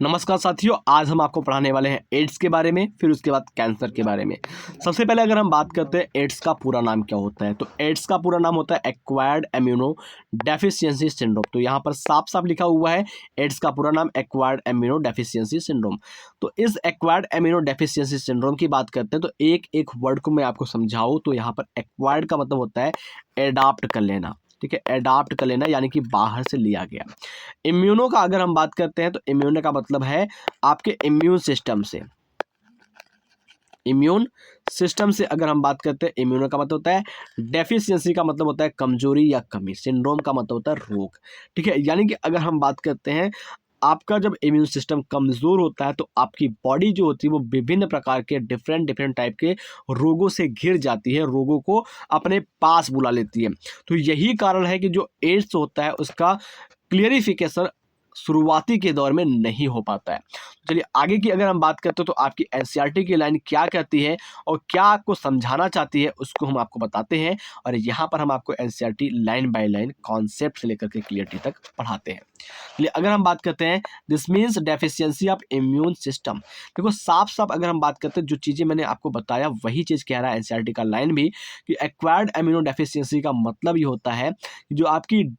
नमस्कार साथियों, आज हम आपको पढ़ाने वाले हैं एड्स के बारे में, फिर उसके बाद कैंसर के बारे में। सबसे पहले अगर हम बात करते हैं एड्स का पूरा नाम क्या होता है, तो एड्स का पूरा नाम होता है एक्वायर्ड इम्यूनो डेफिशिएंसी सिंड्रोम। तो यहाँ पर साफ साफ लिखा हुआ है एड्स का पूरा नाम एक्वायर्ड इम्यूनो डेफिशिएंसी सिंड्रोम। तो इस एक्वायर्ड इम्यूनो डेफिशिएंसी सिंड्रोम की बात करते हैं तो एक एक वर्ड को मैं आपको समझाऊँ तो यहाँ पर एक्वायर्ड का मतलब होता है एडाप्ट कर लेना। ठीक है, एडाप्ट कर लेना यानी कि बाहर से लिया गया। इम्यूनो का अगर हम बात करते हैं तो इम्यूनो का मतलब है आपके इम्यून सिस्टम से। इम्यून सिस्टम से अगर हम बात करते हैं, इम्यूनो का मतलब होता है डेफिशिएंसी का मतलब होता है कमजोरी या कमी, सिंड्रोम का मतलब होता है रोग। ठीक है, यानी कि अगर हम बात करते हैं आपका जब इम्यून सिस्टम कमज़ोर होता है तो आपकी बॉडी जो होती है वो विभिन्न प्रकार के डिफरेंट डिफरेंट टाइप के रोगों से घिर जाती है, रोगों को अपने पास बुला लेती है। तो यही कारण है कि जो एड्स होता है उसका क्लियरिफिकेशन शुरुआती के दौर में नहीं हो पाता है। चलिए आगे की अगर हम बात करते हैं तो आपकी एनसीईआरटी की लाइन क्या कहती है और क्या आपको समझाना चाहती है उसको हम आपको बताते हैं, और यहाँ पर हम आपको NCERT line by line concept से लेकर के क्लियरिटी तक पढ़ाते हैं। चलिए अगर हम बात करते हैं this means deficiency of immune system. देखो साफ साफ अगर हम बात करते हैं जो चीज़ें मैंने आपको बताया वही चीज़ कह रहा है एनसीईआरटी का लाइन भी, कि एक्वायर्ड इम्यूनो डेफिशिएंसी का मतलब ये होता है कि जो आपकी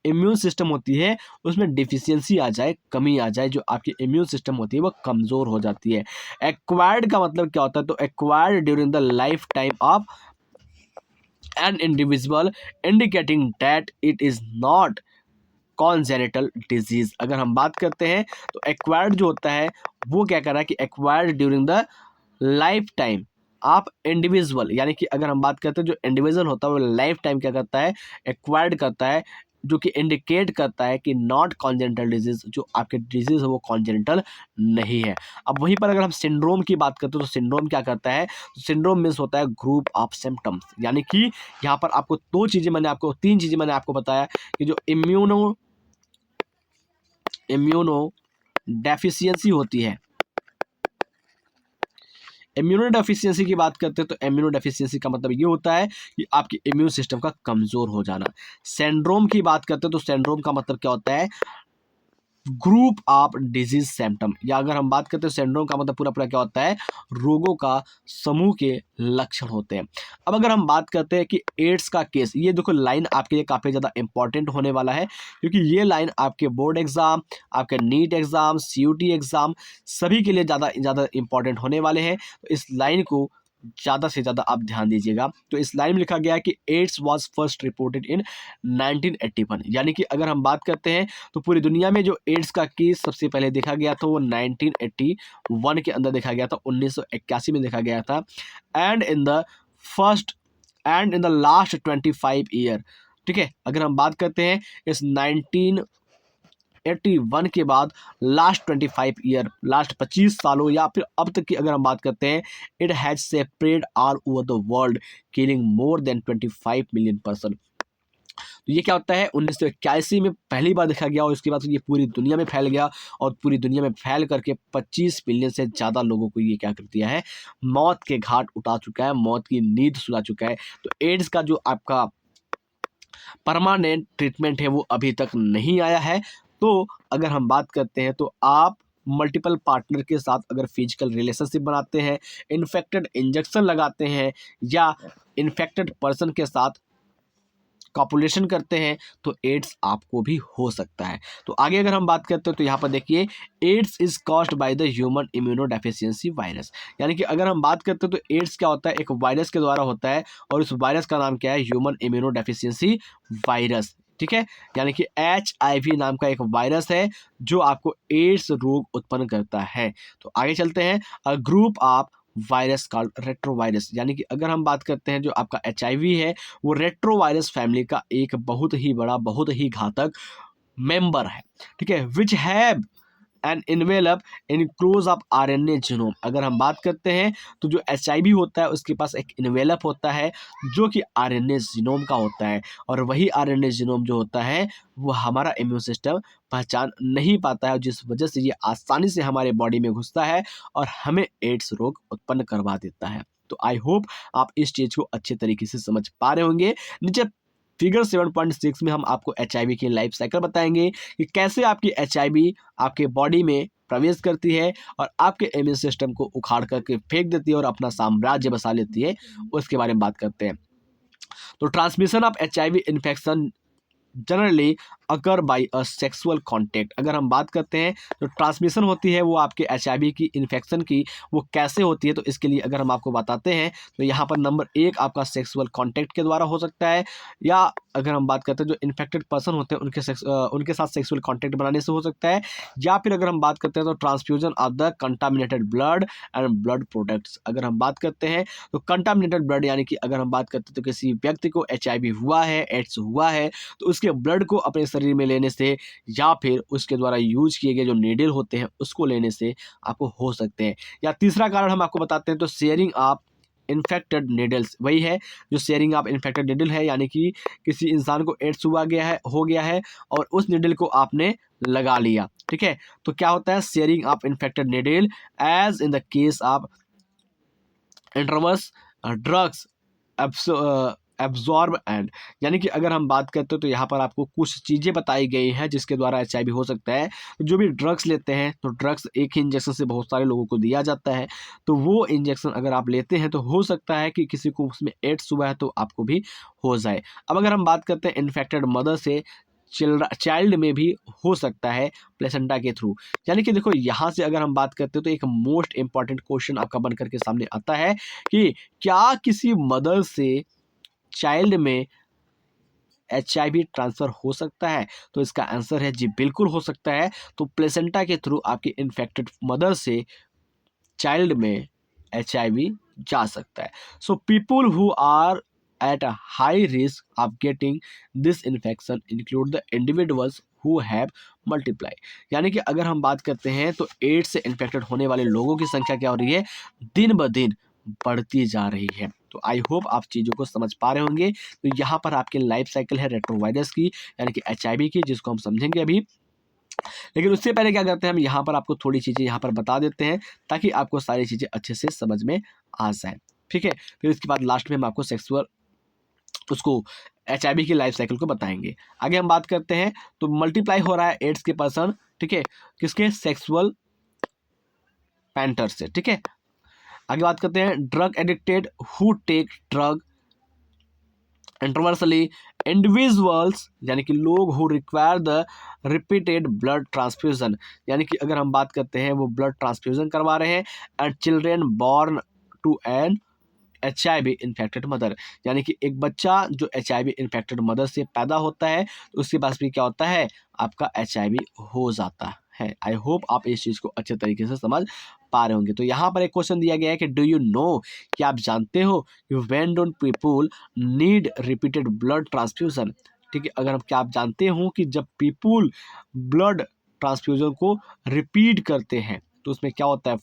इम्यून सिस्टम होती है उसमें डिफिशियंसी आ जाए, कमी आ जाए, जो आपकी इम्यून सिस्टम होती है वो कमज़ोर हो जाती है। एक्वायर्ड का मतलब क्या होता है, तो acquired during the life time of an individual indicating that it is not congenital disease. अगर हम बात करते हैं तो एक्वायर्ड जो होता है वो क्या कर रहा है कि acquired during the life time आप इंडिविजुअल, यानी कि अगर हम बात करते हैं जो इंडिविजुअल होता है वो लाइफ टाइम क्या करता है, एक्वायर्ड करता है, जो कि इंडिकेट करता है कि नॉट कॉन्जेनिटल डिजीज, जो आपके डिजीज है वो कॉन्जेनिटल नहीं है। अब वहीं पर अगर हम सिंड्रोम की बात करते हैं तो सिंड्रोम क्या करता है, सिंड्रोम मीन्स होता है ग्रुप ऑफ सिम्टम्स, यानी कि यहाँ पर आपको तीन चीज़ें मैंने आपको बताया कि जो इम्यूनो डेफिशिएंसी होती है। इम्यूनो डेफिशिएंसी की बात करते हैं तो इम्यूनो डेफिशिएंसी का मतलब ये होता है कि आपकी इम्यून सिस्टम का कमज़ोर हो जाना। सिंड्रोम की बात करते हैं तो सिंड्रोम का मतलब क्या होता है, ग्रुप ऑफ डिजीज सिम्टम, या अगर हम बात करते हैं सिंड्रोम का मतलब पूरा पूरा क्या होता है, रोगों का समूह के लक्षण होते हैं। अब अगर हम बात करते हैं कि एड्स का केस, ये देखो लाइन आपके लिए काफ़ी ज़्यादा इंपॉर्टेंट होने वाला है, क्योंकि ये लाइन आपके बोर्ड एग्जाम, आपके नीट एग्जाम, सीयूटी एग्जाम सभी के लिए ज़्यादा ज़्यादा इंपॉर्टेंट होने वाले हैं। तो इस लाइन को ज़्यादा से ज़्यादा आप ध्यान दीजिएगा। तो इस लाइन में लिखा गया है कि AIDS was first reported in 1981, यानी कि अगर हम बात करते हैं तो पूरी दुनिया में जो एड्स का केस सबसे पहले देखा गया था वो 1981 के अंदर देखा गया था, 1981 में देखा गया था। And in the first and in the last 25 year, ठीक है, अगर हम बात करते हैं इस 1981 के बाद लास्ट 25 ईयर, लास्ट 25 सालों या फिर अब तक की अगर हम बात करते हैं, it has spread all over the world killing more than 25 million person. तो ये क्या होता है, 1981 में पहली बार देखा गया और उसके बाद ये पूरी दुनिया में फैल गया, और पूरी दुनिया में फैल करके 25 मिलियन से ज़्यादा लोगों को ये क्या कर दिया है, मौत के घाट उठा चुका है, मौत की नींद सुला चुका है। तो एड्स का जो आपका परमानेंट ट्रीटमेंट है वो अभी तक नहीं आया है। तो अगर हम बात करते हैं तो आप मल्टीपल पार्टनर के साथ अगर फिजिकल रिलेशनशिप बनाते हैं, इन्फेक्टेड इंजेक्शन लगाते हैं, या इन्फेक्टेड पर्सन के साथ कॉपुलेशन करते हैं तो एड्स आपको भी हो सकता है। तो आगे अगर हम बात करते हैं तो यहाँ पर देखिए, AIDS is caused by the human immuno deficiency virus, यानी कि अगर हम बात करते हैं तो एड्स क्या होता है, एक वायरस के द्वारा होता है, और उस वायरस का नाम क्या है, ह्यूमन इम्यूनो डेफिशिएंसी वायरस। ठीक है, यानी कि HIV नाम का एक वायरस है जो आपको एड्स रोग उत्पन्न करता है। तो आगे चलते हैं, a group of virus called retrovirus, यानी कि अगर हम बात करते हैं जो आपका HIV है वो रेट्रोवायरस फैमिली का एक बहुत ही बड़ा, बहुत ही घातक मेंबर है। ठीक है, which have an envelope enclose of RNA genome. अगर हम बात करते हैं तो जो HIV होता है उसके पास एक इन्वेलप होता है जो कि RNA जीनोम का होता है, और वही RNA जीनोम जो होता है वो हमारा इम्यून सिस्टम पहचान नहीं पाता है, जिस वजह से ये आसानी से हमारे बॉडी में घुसता है और हमें एड्स रोग उत्पन्न करवा देता है। तो आई होप आप इस चीज़ को अच्छे तरीके से समझ पा रहे होंगे। नीचे फिगर 7.6 में हम आपको HIV की लाइफ साइकिल बताएंगे कि कैसे आपकी HIV आपके बॉडी में प्रवेश करती है और आपके इम्यून सिस्टम को उखाड़ करके फेंक देती है और अपना साम्राज्य बसा लेती है, उसके बारे में बात करते हैं। तो transmission of HIV infection generally occur by a sexual contact. अगर हम बात करते हैं तो ट्रांसमिशन होती है वो आपके HIV की इन्फेक्शन की, वो कैसे होती है, तो इसके लिए अगर हम आपको बताते हैं तो यहाँ पर नंबर 1 आपका सेक्सुअल कॉन्टैक्ट के द्वारा हो सकता है, या अगर हम बात करते हैं जो इन्फेक्टेड पर्सन होते हैं उनके साथ सेक्सुअल कॉन्टैक्ट बनाने से हो सकता है, या फिर अगर हम बात करते हैं तो transfusion of the contaminated blood and blood products. अगर हम बात करते हैं तो कंटामिनेटेड ब्लड यानी कि अगर हम बात करते हैं तो किसी व्यक्ति को HIV हुआ है, एड्स हुआ है, तो उसके ब्लड को अपने शरीर में लेने से या फिर उसके द्वारा यूज किए गए जो नीडल होते हैं उसको लेने से आपको हो सकते हैं। या तीसरा कारण हम आपको बताते हैं तो शेयरिंग ऑफ इन्फेक्टेड नीडल्स, वही है जो शेयरिंग ऑफ इन्फेक्टेड नीडल है, यानी कि किसी इंसान को एड्स हो गया है और उस नीडल को आपने लगा लिया, ठीक है, तो क्या होता है sharing of infected needle as in the case of intravenous drugs abuse and, यानी कि अगर हम बात करते हैं तो यहाँ पर आपको कुछ चीज़ें बताई गई हैं जिसके द्वारा HIV हो सकता है। तो जो भी ड्रग्स लेते हैं तो ड्रग्स एक ही इंजेक्शन से बहुत सारे लोगों को दिया जाता है, तो वो इंजेक्शन अगर आप लेते हैं तो हो सकता है कि किसी को उसमें एड्स हुआ है तो आपको भी हो जाए। अब अगर हम बात करते हैं इन्फेक्टेड मदर से चाइल्ड में भी हो सकता है प्लेसेंटा के थ्रू, यानी कि देखो यहाँ से अगर हम बात करते हैं तो एक मोस्ट इंपॉर्टेंट क्वेश्चन आपका बन करके सामने आता है कि क्या किसी मदर से चाइल्ड में HIV ट्रांसफ़र हो सकता है, तो इसका आंसर है जी बिल्कुल हो सकता है। तो प्लेसेंटा के थ्रू आपकी इन्फेक्टेड मदर से चाइल्ड में HIV जा सकता है। So people who are at a high risk of getting this infection include the individuals who have multiply, यानी कि अगर हम बात करते हैं तो एड्स से इन्फेक्टेड होने वाले लोगों की संख्या क्या हो रही है, दिन ब दिन बढ़ती जा रही है। तो आई होप आप चीज़ों को समझ पा रहे होंगे। तो यहाँ पर आपकी लाइफ साइकिल है रेट्रोवायरस की, यानी कि HIV की, जिसको हम समझेंगे अभी। लेकिन उससे पहले क्या करते हैं, हम यहाँ पर आपको थोड़ी चीज़ें यहाँ पर बता देते हैं ताकि आपको सारी चीज़ें अच्छे से समझ में आ जाए, ठीक है। फिर उसके बाद लास्ट में हम आपको उसको HIV की लाइफ साइकिल को बताएंगे। आगे हम बात करते हैं तो मल्टीप्लाई हो रहा है एड्स के पर्सन, ठीक है, किसके सेक्सुअल पैंटर से, ठीक है। आगे बात करते हैं drug addicted who take drug intravenously individuals, यानी कि लोग who require the repeated blood transfusion, यानी कि अगर हम बात करते हैं वो ब्लड ट्रांसफ्यूजन करवा रहे हैं, and children born to an HIV infected mother, यानी कि एक बच्चा जो HIV इन्फेक्टेड मदर से पैदा होता है तो उसके पास भी क्या होता है, आपका HIV हो जाता है। आई होप आप इस चीज़ को अच्छे तरीके से समझ पा रहे होंगे। तो यहाँ पर एक क्वेश्चन दिया गया है कि डू यू नो, कि आप जानते हो कि when don't people need repeated blood transfusion, ठीक है, अगर हम क्या आप जानते हो कि जब पीपुल ब्लड ट्रांसफ्यूजन को रिपीट करते हैं तो उसमें क्या होता है,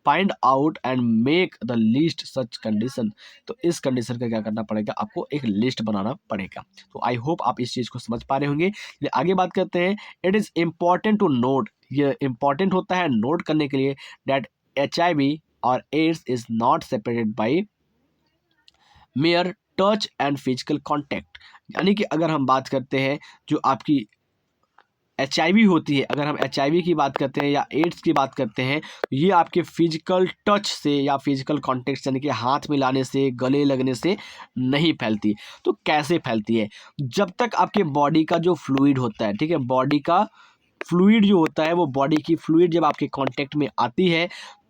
find out and make the list such condition, तो इस कंडीशन का क्या करना पड़ेगा, आपको एक लिस्ट बनाना पड़ेगा। तो आई होप आप इस चीज़ को समझ पा रहे होंगे। आगे बात करते हैं, it is important to note, ये इंपॉर्टेंट होता है नोट करने के लिए, दैट HIV और AIDS is not separated by mere touch and physical contact, यानी कि अगर हम बात करते हैं जो आपकी HIV होती है, अगर हम HIV की बात करते हैं या एड्स की बात करते हैं, ये आपके फिजिकल टच से या फिजिकल कॉन्टेक्ट यानी कि हाथ मिलाने से, गले लगने से नहीं फैलती। तो कैसे फैलती है, जब तक आपके बॉडी का जो फ्लूइड होता है, ठीक है, बॉडी का फ्लूइड जो होता है, वो बॉडी की फ्लूइड जब आपके कांटेक्ट में आती है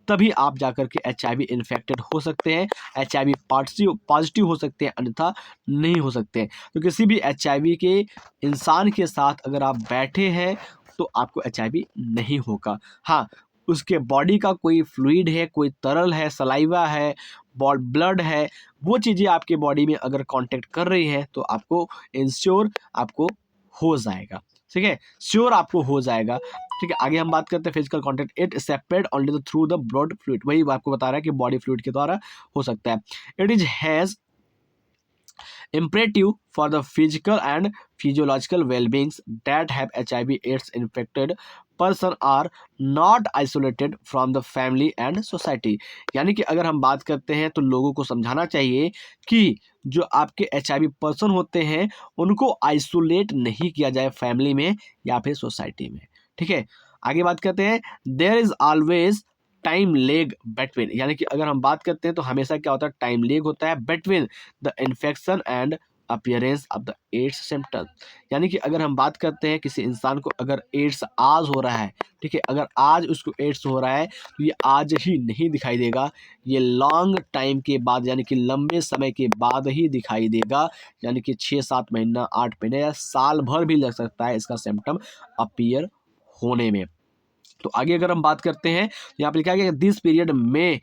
तभी आप जाकर के HIV इन्फेक्टेड हो सकते हैं, HIV पॉजिटिव हो सकते हैं, अन्यथा नहीं हो सकते हैं। तो किसी भी HIV के इंसान के साथ अगर आप बैठे हैं तो आपको HIV नहीं होगा। हाँ, उसके बॉडी का कोई फ्लूइड है, कोई तरल है, सलाइवा है, ब्लड है, वो चीज़ें आपके बॉडी में अगर कांटेक्ट कर रही हैं तो आपको इंश्योर आपको हो जाएगा, ठीक है, श्योर आपको हो जाएगा, ठीक है। आगे हम बात करते हैं physical contact, it separate only through the blood fluid, वही आपको बता रहा है कि बॉडी फ्लूइड के द्वारा हो सकता है। It is has imperative for the physical and physiological well-beings that have HIV AIDS infected person are not isolated from the family and society, यानी कि अगर हम बात करते हैं तो लोगों को समझाना चाहिए कि जो आपके HIV पर्सन होते हैं उनको आइसोलेट नहीं किया जाए फैमिली में या फिर सोसाइटी में, ठीक है। आगे बात करते हैं, there is always time lag between, यानी कि अगर हम बात करते हैं तो हमेशा क्या होता है, टाइम लेग होता है between the infection and appearance of the AIDS symptoms. यानी कि अगर हम बात करते हैं किसी इंसान को अगर एड्स आज हो रहा है, ठीक है, अगर आज उसको एड्स हो रहा है तो ये आज ही नहीं दिखाई देगा, ये लॉन्ग टाइम के बाद यानी कि लंबे समय के बाद ही दिखाई देगा, यानी कि 6-7 महीना, 8 महीने या साल भर भी लग सकता है इसका सिम्टम अपीयर होने में। तो आगे अगर हम बात करते हैं, यहाँ पे लिखा गया दिस पीरियड में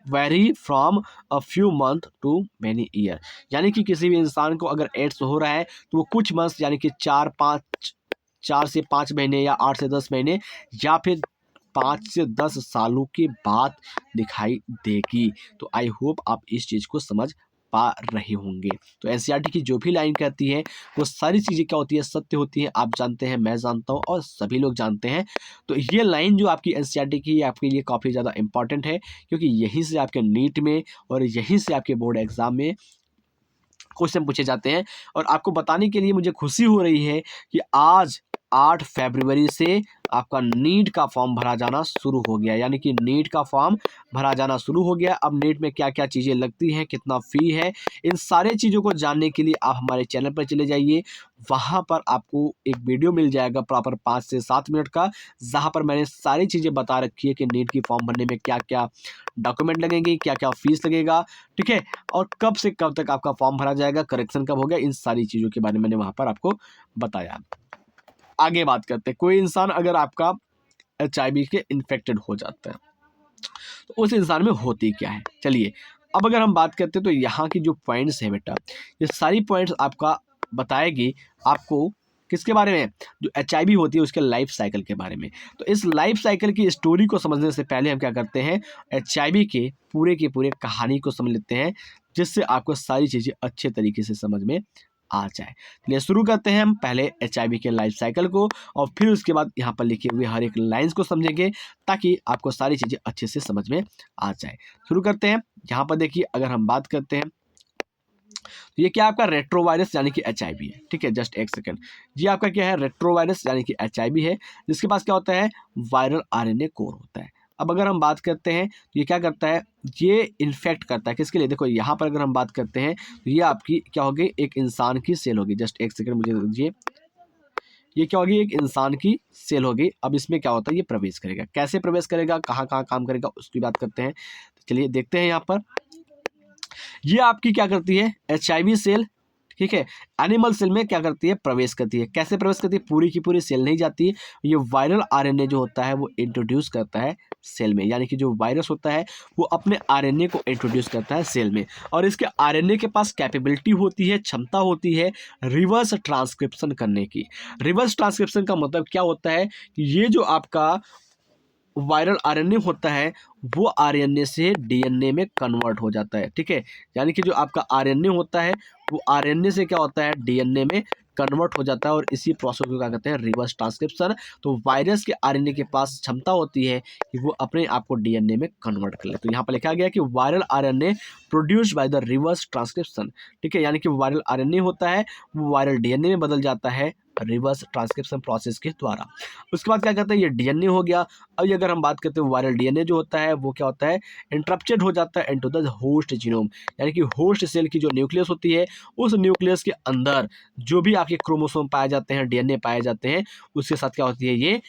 vary from a few month to many year, यानी कि किसी भी इंसान को अगर एड्स हो रहा है तो वो कुछ मंथ यानी कि 4 से 5 महीने या 8 से 10 महीने या फिर 5 से 10 सालों के बाद दिखाई देगी। तो आई होप आप इस चीज़ को समझ पा रहे होंगे। तो एनसीईआरटी की जो भी लाइन कहती है वो सारी चीज़ें क्या होती है, सत्य होती है। आप जानते हैं, मैं जानता हूँ और सभी लोग जानते हैं। तो ये लाइन जो आपकी एनसीईआरटी की आपके लिए काफ़ी ज़्यादा इंपॉर्टेंट है, क्योंकि यहीं से आपके नीट में और यहीं से आपके बोर्ड एग्जाम में क्वेश्चन पूछे जाते हैं। और आपको बताने के लिए मुझे खुशी हो रही है कि आज 8 फरवरी से आपका नीट का फॉर्म भरा जाना शुरू हो गया, यानी कि नीट का फॉर्म भरा जाना शुरू हो गया। अब नीट में क्या क्या चीज़ें लगती हैं, कितना फ़ी है, इन सारे चीज़ों को जानने के लिए आप हमारे चैनल पर चले जाइए। वहाँ पर आपको एक वीडियो मिल जाएगा प्रॉपर 5 से 7 मिनट का, जहाँ पर मैंने सारी चीज़ें बता रखी है कि नीट की फॉर्म भरने में क्या क्या डॉक्यूमेंट लगेंगे, क्या क्या फीस लगेगा, ठीक है, और कब से कब तक आपका फॉर्म भरा जाएगा, करेक्शन कब होगा, इन सारी चीज़ों के बारे में मैंने वहाँ पर आपको बताया। आगे बात करते हैं, कोई इंसान अगर आपका एचआईवी के इन्फेक्टेड हो जाता है तो उस इंसान में होती क्या है। चलिए अब अगर हम बात करते हैं तो यहाँ की जो पॉइंट्स है बेटा, ये सारी पॉइंट्स आपका बताएगी आपको किसके बारे में, जो एचआईवी होती है उसके लाइफ साइकिल के बारे में। तो इस लाइफ साइकिल की स्टोरी को समझने से पहले हम क्या करते हैं, एचआईवी के पूरे कहानी को समझ लेते हैं, जिससे आपको सारी चीज़ें अच्छे तरीके से समझ में आ जाए। चलिए शुरू करते हैं हम पहले एचआईवी के लाइफ साइकिल को, और फिर उसके बाद यहाँ पर लिखे हुए हर एक लाइंस को समझेंगे, ताकि आपको सारी चीज़ें अच्छे से समझ में आ जाए। शुरू करते हैं। यहाँ पर देखिए अगर हम बात करते हैं तो ये क्या आपका रेट्रोवायरस यानी कि एचआईवी है, ठीक है, जस्ट एक सेकंड। ये आपका क्या है, रेट्रोवायरस यानी कि एचआईवी है, जिसके पास क्या होता है, वायरल आरएनए कोर होता है। अब अगर हम बात करते हैं तो ये क्या करता है, ये इन्फेक्ट करता है किसके लिए, देखो यहाँ पर अगर हम बात करते हैं तो ये आपकी क्या होगी, एक इंसान की सेल होगी, जस्ट एक सेकंड मुझे दीजिए। ये क्या होगी, एक इंसान की सेल होगी। अब इसमें क्या होता है, ये प्रवेश करेगा, कैसे प्रवेश करेगा, कहाँ कहाँ काम करेगा, उसकी बात करते हैं। तो चलिए देखते हैं यहाँ पर। ये आपकी क्या करती है, एचआईवी सेल, ठीक है, एनिमल सेल में क्या करती है, प्रवेश करती है। कैसे प्रवेश करती है, पूरी की पूरी सेल नहीं जाती है, ये वायरल आरएनए जो होता है वो इंट्रोड्यूस करता है सेल में, यानी कि जो वायरस होता है वो अपने आरएनए को इंट्रोड्यूस करता है सेल में, और इसके आरएनए के पास कैपेबिलिटी होती है, क्षमता होती है रिवर्स ट्रांसक्रिप्शन करने की। रिवर्स ट्रांसक्रिप्शन का मतलब क्या होता है कि ये जो आपका वायरल आरएनए होता है वो आरएनए से डीएनए में कन्वर्ट हो जाता है, ठीक है, यानी कि जो आपका आरएनए होता है वो आरएनए से क्या होता है, डीएनए में कन्वर्ट हो जाता है, और इसी प्रोसेस को क्या कहते हैं, रिवर्स ट्रांसक्रिप्शन। तो वायरस के आरएनए के पास क्षमता होती है कि वो अपने आप को डीएनए में कन्वर्ट कर ले। तो यहाँ पर लिखा गया कि viral RNA produced by the reverse transcription, ठीक है, यानी कि वायरल आरएनए होता है वो वायरल डीएनए में बदल जाता है रिवर्स ट्रांसक्रिप्शन प्रोसेस के द्वारा। उसके बाद क्या कहते हैं, ये डीएनए हो गया। अब अगर हम बात करते हैं वायरल डीएनए जो होता है वो क्या होता है, इंटरप्टेड हो जाता है इनटू द होस्ट जीनोम, यानी कि होस्ट सेल की जो न्यूक्लियस होती है उस न्यूक्लियस के अंदर जो भी आपके क्रोमोसोम पाए जाते हैं, डीएनए पाए जाते हैं, उसके साथ क्या होती है, ये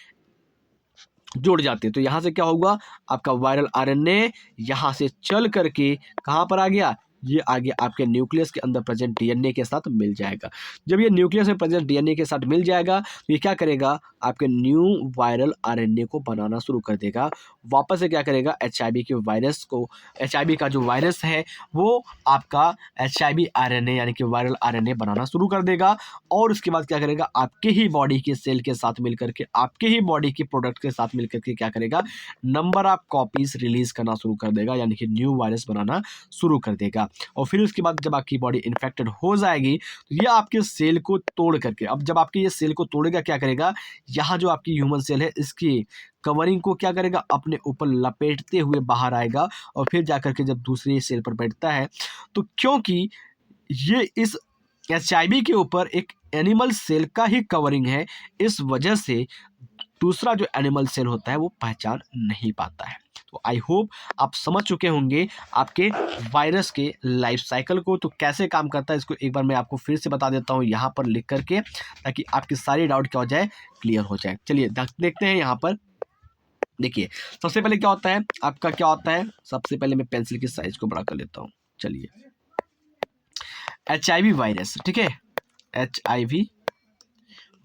जुड़ जाते हैं। तो यहाँ से क्या होगा, आपका वायरल आरएनए यहाँ से चल करके कहाँ पर आ गया, ये आगे आपके न्यूक्लियस के अंदर प्रेजेंट डीएनए के साथ मिल जाएगा। जब ये न्यूक्लियस में प्रेजेंट डीएनए के साथ मिल जाएगा तो ये क्या करेगा, आपके न्यू वायरल आरएनए को बनाना शुरू कर देगा। वापस से क्या करेगा, एचआईवी के वायरस को, एचआईवी का जो वायरस है वो आपका एचआईवी आरएनए यानी कि वायरल आरएनए बनाना शुरू कर देगा, और उसके बाद क्या करेगा, आपके ही बॉडी के सेल के साथ मिलकर के, आपके ही बॉडी के प्रोडक्ट के साथ मिलकर के क्या करेगा, नंबर ऑफ कॉपीज रिलीज करना शुरू कर देगा, यानी कि न्यू वायरस बनाना शुरू कर देगा। और फिर उसके बाद जब आपकी बॉडी इन्फेक्टेड हो जाएगी तो ये आपके सेल को तोड़ करके, अब जब आपके ये सेल को तोड़ेगा क्या करेगा, यहाँ जो आपकी ह्यूमन सेल है इसकी कवरिंग को क्या करेगा, अपने ऊपर लपेटते हुए बाहर आएगा, और फिर जाकर के जब दूसरी सेल पर बैठता है तो क्योंकि ये इस एचआईवी के ऊपर एक एनिमल सेल का ही कवरिंग है, इस वजह से दूसरा जो एनिमल सेल होता है वो पहचान नहीं पाता है। तो आई होप आप समझ चुके होंगे आपके वायरस के लाइफ साइकिल को। तो कैसे काम करता है इसको एक बार मैं आपको फिर से बता देता हूँ यहाँ पर लिख करके, ताकि आपकी सारी डाउट क्या हो जाए, क्लियर हो जाए। चलिए देखते हैं यहाँ पर। देखिए सबसे पहले क्या होता है आपका, क्या होता है, सबसे पहले मैं पेंसिल की साइज को बड़ा कर लेता हूँ। चलिए HIV वायरस, ठीक है, HIV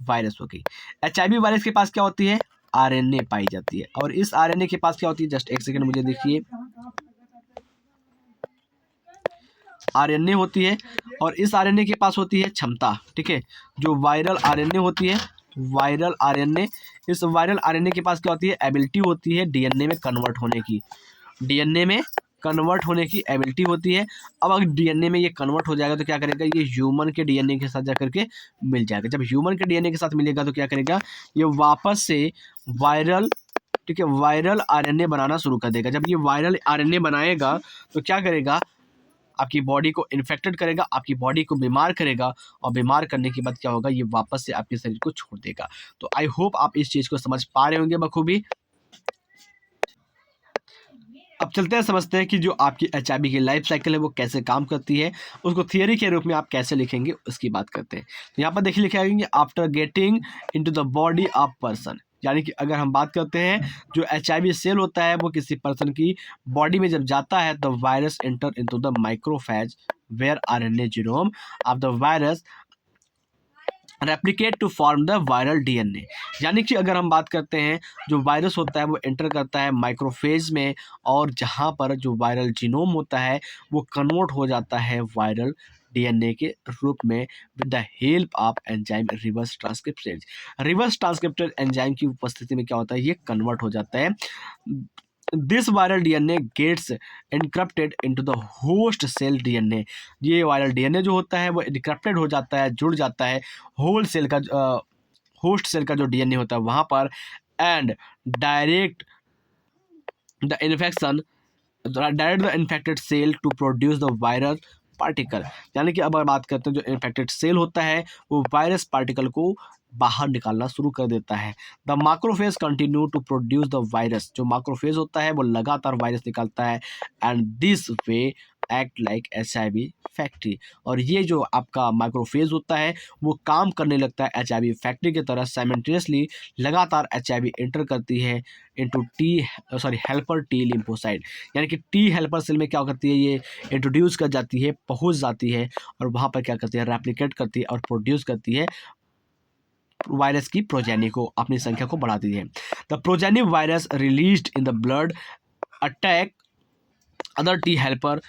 वायरस हो गई। HIV वायरस के पास क्या होती है, RNA पाई जाती है, और इस RNA के पास क्या होती है, जस्ट एक सेकंड मुझे देखिए, RNA होती है, और इस RNA के पास होती है क्षमता, ठीक है, जो वायरल RNA होती है, वायरल RNA, इस वायरल RNA के पास क्या होती है, एबिलिटी होती है DNA में कन्वर्ट होने की, DNA में कन्वर्ट होने की एबिलिटी होती है। अब अगर DNA में ये कन्वर्ट हो जाएगा तो क्या करेगा, ये ह्यूमन के DNA के साथ जाकर के मिल जाएगा। जब ह्यूमन के DNA के साथ मिलेगा तो क्या करेगा, ये वापस से वायरल, ठीक है, वायरल RNA बनाना शुरू कर देगा। जब ये वायरल RNA बनाएगा तो क्या करेगा, आपकी बॉडी को इन्फेक्टेड करेगा, आपकी बॉडी को बीमार करेगा, और बीमार करने के बाद क्या होगा, ये वापस से आपके शरीर को छोड़ देगा। तो आई होप आप इस चीज़ को समझ पा रहे होंगे बखूबी। अब चलते हैं, समझते हैं कि जो आपकी HIV की लाइफ साइकिल है वो कैसे काम करती है, उसको थियरी के रूप में आप कैसे लिखेंगे उसकी बात करते हैं। तो यहाँ पर देखिए लिखा है after getting into the body of person, यानी कि अगर हम बात करते हैं जो HIV सेल होता है वो किसी पर्सन की बॉडी में जब जाता है तो virus enter into the macrophage where RNA genome of the virus replicate to form the viral DNA। यानी कि अगर हम बात करते हैं जो वायरस होता है वो एंटर करता है माइक्रोफेज में, और जहाँ पर जो वायरल जीनोम होता है वो कन्वर्ट हो जाता है वायरल DNA के रूप में with the help of enzyme reverse transcriptase. Reverse transcriptase enzyme की उपस्थिति में क्या होता है, ये कन्वर्ट हो जाता है। This viral DNA gets encrypted into the host cell DNA। ये वायरल DNA जो होता है वो एनक्रप्टेड हो जाता है, जुड़ जाता है होल सेल का, होस्ट सेल का जो DNA होता है वहाँ पर, and direct the infection, direct the infected cell to produce the virus particle. यानी कि अब अगर बात करते हैं जो इन्फेक्टेड सेल होता है वो वायरस पार्टिकल को बाहर निकालना शुरू कर देता है। The macrophage continue to produce the virus, जो माक्रोफेज होता है वो लगातार वायरस निकालता है, and this way act like HIV factory. और ये जो आपका माइक्रोफेज होता है वो काम करने लगता है HIV फैक्ट्री की तरह, साइमल्टेनियसली लगातार HIV एंटर करती है इनटू हेल्पर T लिम्फोसाइट। यानी कि T हेल्पर सेल में क्या करती है, ये इंट्रोड्यूस कर जाती है, पहुंच जाती है, और वहाँ पर क्या करती है, रेप्लिकेट करती है और प्रोड्यूस करती है वायरस की प्रोजेनी को, अपनी संख्या को बढ़ाती है। The progeny virus released in the blood attack other T helper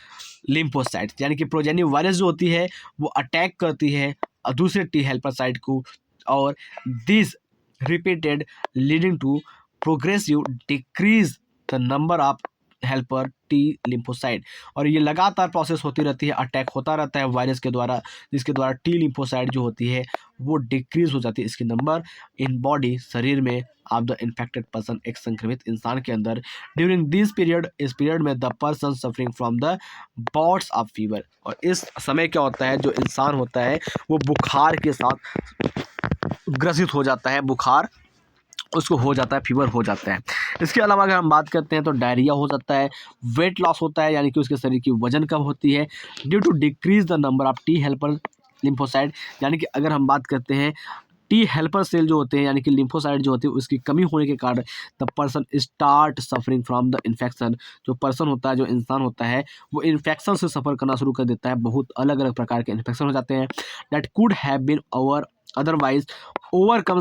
lymphocyte. यानी कि प्रोजेनी वायरस जो होती है वो अटैक करती है दूसरे T हेल्पर साइट को, और this repeated leading to progressive decrease the number of helper T lymphocyte. और ये लगातार प्रोसेस होती रहती है, अटैक होता रहता है वायरस के द्वारा, जिसके द्वारा T लिम्फोसाइट जो होती है वो डिक्रीज हो जाती है, इसकी नंबर इन बॉडी, शरीर में ऑफ द इन्फेक्टेड पर्सन, एक संक्रमित इंसान के अंदर। ड्यूरिंग दिस पीरियड, इस पीरियड में the person suffering from the bots of fever. और इस समय क्या होता है, जो इंसान होता है वो बुखार के साथ ग्रसित हो जाता है, बुखार उसको हो जाता है, फीवर हो जाता है। इसके अलावा अगर हम बात करते हैं तो डायरिया हो सकता है, वेट लॉस होता है, यानी कि उसके शरीर की वजन कम होती है, due to decrease the number of T helper lymphocyte. यानी कि अगर हम बात करते हैं T हेल्पर सेल जो होते हैं, यानी कि लिम्फोसाइट जो होती है उसकी कमी होने के कारण the person start suffering from the infection. जो पर्सन होता है, जो इंसान होता है वो इन्फेक्शन से सफ़र करना शुरू कर देता है। बहुत अलग अलग प्रकार के इन्फेक्शन हो जाते हैं that could have been otherwise overcome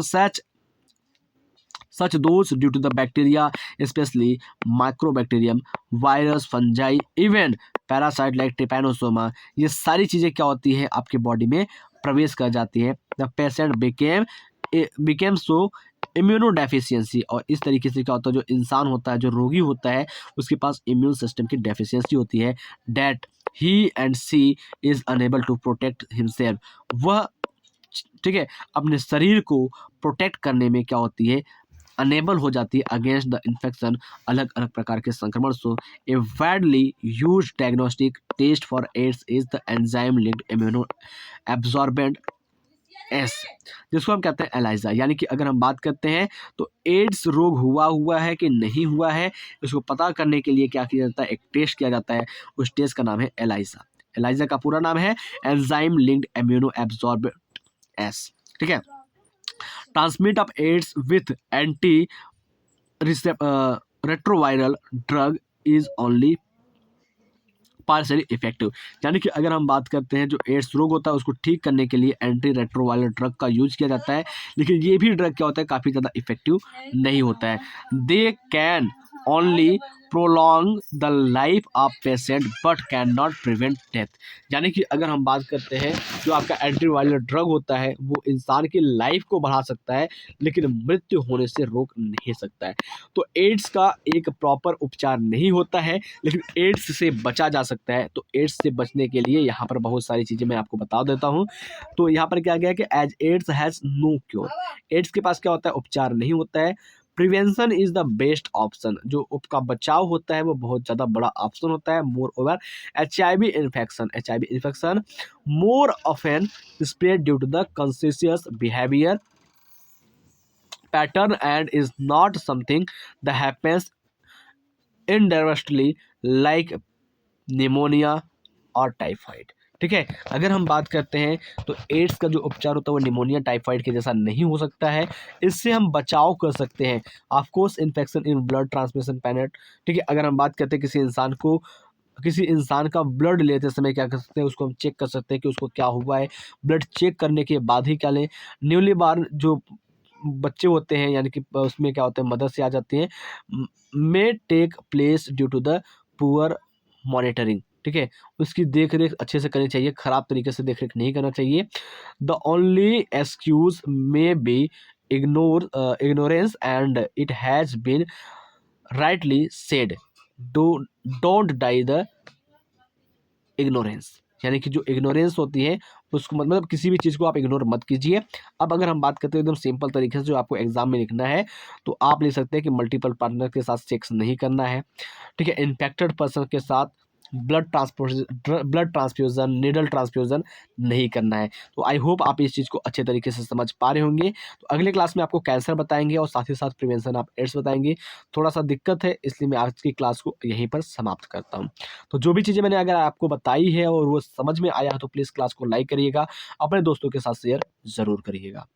such those due to the bacteria, especially microbacterium, virus, fungi, even parasite like trypanosoma। ये सारी चीज़ें क्या होती है आपके बॉडी में प्रवेश कर जाती है। The patient became so immunodeficiency. और इस तरीके से क्या होता है, जो इंसान होता है, जो रोगी होता है, उसके पास इम्यून सिस्टम की डेफिशिएंसी होती है, that he and she is unable to protect himself. वह, ठीक है, अपने शरीर को प्रोटेक्ट करने में क्या होती है, अनेबल हो जाती है अगेंस्ट द इन्फेक्शन, अलग अलग प्रकार के संक्रमण से। A widely use diagnostic test for AIDS is the enzyme linked immuno absorbent assay, जिसको हम कहते हैं एलाइजा। यानी कि अगर हम बात करते हैं तो एड्स रोग हुआ है कि नहीं हुआ है, इसको पता करने के लिए क्या किया जाता है, एक टेस्ट किया जाता है। उस टेस्ट का नाम है एलाइजा। एलाइजा का पूरा नाम है enzyme linked immuno absorbent assay. ठीक है। Transmit of AIDS with anti retroviral drug is only partially effective. यानी कि अगर हम बात करते हैं जो एड्स रोग होता है उसको ठीक करने के लिए एंटी रेट्रोवायरल ड्रग का यूज किया जाता है, लेकिन ये भी ड्रग क्या होता है, काफ़ी ज़्यादा इफेक्टिव नहीं होता है। They can only prolong the life of patient but can not prevent death. यानी कि अगर हम बात करते हैं जो आपका एंटी वायरल ड्रग होता है वो इंसान की लाइफ को बढ़ा सकता है, लेकिन मृत्यु होने से रोक नहीं सकता है। तो एड्स का एक प्रॉपर उपचार नहीं होता है, लेकिन एड्स से बचा जा सकता है। तो एड्स से बचने के लिए यहाँ पर बहुत सारी चीज़ें मैं आपको बता देता हूँ। तो यहाँ पर क्या गया कि as AIDS has no cure, AIDS के पास क्या होता है, उपचार नहीं होता है। Prevention is the best option, जो उसका बचाव होता है वो बहुत ज़्यादा बड़ा ऑप्शन होता है। Moreover H I V infection more often spread due to the conscious behaviour pattern and is not something that happens indirectly like pneumonia और टाइफाइड। ठीक है। अगर हम बात करते हैं तो एड्स का जो उपचार होता है वो निमोनिया टाइफाइड के जैसा नहीं हो सकता है। इससे हम बचाव कर सकते हैं। Of course infection in blood transmission पैनेट। ठीक है। अगर हम बात करते हैं किसी इंसान का ब्लड लेते समय क्या कर सकते हैं, उसको हम चेक कर सकते हैं कि उसको क्या हुआ है। ब्लड चेक करने के बाद ही क्या लें। न्यूली बार्न जो बच्चे होते हैं यानी कि उसमें क्या होता है, मदर से आ जाती हैं, may take place due to the poor monitoring. ठीक है। उसकी देख रेख अच्छे से करनी चाहिए, ख़राब तरीके से देख रेख नहीं करना चाहिए। The only excuse may be ignorance and it has been rightly said, don't die the ignorance। यानी कि जो इग्नोरेंस होती है उसको मतलब किसी भी चीज़ को आप इग्नोर मत कीजिए। अब अगर हम बात करते हैं एकदम सिंपल तरीके से जो आपको एग्जाम में लिखना है, तो आप लिख सकते हैं कि मल्टीपल पार्टनर के साथ सेक्स नहीं करना है। ठीक है। इन्फेक्टेड पर्सन के साथ ब्लड ट्रांसफ्यूज़न नीडल ट्रांसफ्यूज़न नहीं करना है। तो आई होप आप इस चीज़ को अच्छे तरीके से समझ पा रहे होंगे। तो अगले क्लास में आपको कैंसर बताएंगे और साथ ही साथ प्रिवेंशन ऑफ एड्स बताएंगे। थोड़ा सा दिक्कत है, इसलिए मैं आज की क्लास को यहीं पर समाप्त करता हूँ। तो जो भी चीज़ें मैंने अगर आपको बताई है और वो समझ में आया है तो प्लीज़ क्लास को लाइक करिएगा, अपने दोस्तों के साथ शेयर ज़रूर करिएगा।